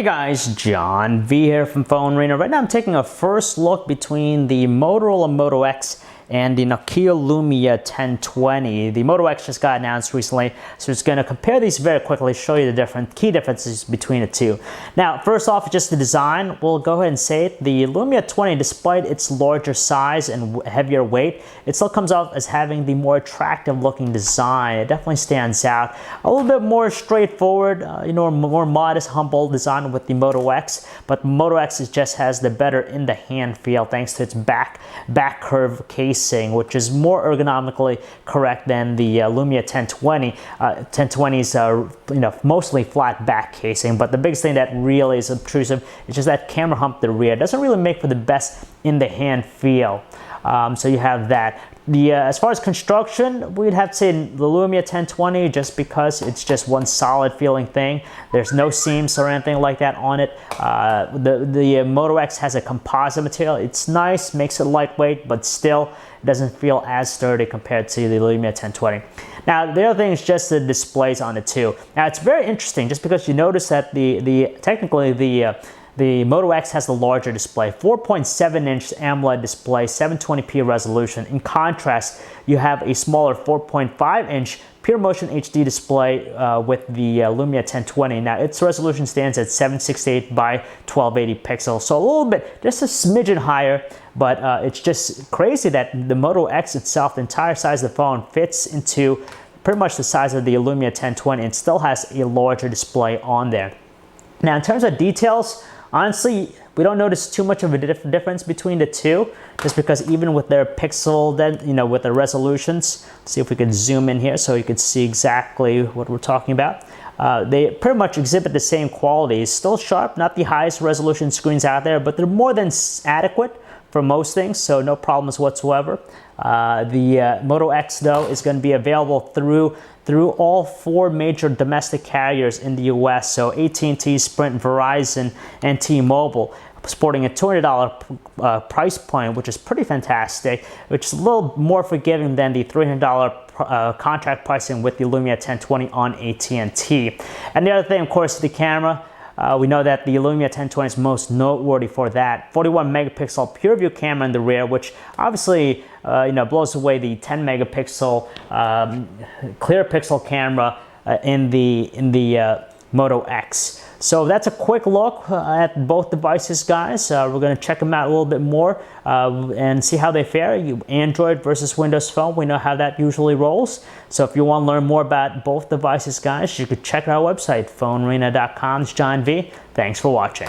Guys, John V here from PhoneArena. Right now I'm taking a first look between the Motorola Moto X and the Nokia Lumia 1020. The Moto X just got announced recently, so it's going to compare these very quickly, show you the key differences between the two. Now, first off, just the design. We'll go ahead and say it. The Lumia 20, despite its larger size and heavier weight, it still comes off as having the more attractive looking design. It definitely stands out. A little bit more straightforward, more modest, humble design with the Moto X, but the Moto X just has the better in the hand feel thanks to its back curve case, which is more ergonomically correct than the Lumia 1020. 1020's mostly flat back casing, but the biggest thing that really is obtrusive is just that camera hump at the rear. It doesn't really make for the best in the hand feel. So you have that. As far as construction, we'd have to say the Lumia 1020 just because it's just one solid feeling thing. There's no seams or anything like that on it. The Moto X has a composite material. It's nice, makes it lightweight, but still it doesn't feel as sturdy compared to the Lumia 1020. Now, the other thing is just the displays on it too. Now, it's very interesting just because you notice that technically the Moto X has the larger display, 4.7-inch AMOLED display, 720p resolution. In contrast, you have a smaller 4.5-inch Pure Motion HD display with the Lumia 1020. Now, its resolution stands at 768 by 1280 pixels, so a little bit, just a smidgen higher, but it's just crazy that the Moto X itself, the entire size of the phone, fits into pretty much the size of the Lumia 1020 and still has a larger display on there. Now, in terms of details, honestly, we don't notice too much of a difference between the two, just because even with their pixel, with the resolutions, let's see if we can zoom in here so you can see exactly what we're talking about. They pretty much exhibit the same qualities. Still sharp, not the highest resolution screens out there, but they're more than adequate for most things, so no problems whatsoever. The Moto X, though, is going to be available through all 4 major domestic carriers in the US, so AT&T, Sprint, Verizon, and T-Mobile, sporting a $200 price point, which is pretty fantastic, which is a little more forgiving than the $300 contract pricing with the Lumia 1020 on AT&T. And the other thing, of course, the camera. We know that the Lumia 1020 is most noteworthy for that 41 megapixel pure view camera in the rear, which obviously blows away the 10 megapixel clear pixel camera in the Moto X. So that's a quick look at both devices, guys. We're going to check them out a little bit more and see how they fare. Android versus Windows Phone, we know how that usually rolls. So if you want to learn more about both devices, guys, you could check out our website, PhoneArena.com. It's John V. Thanks for watching.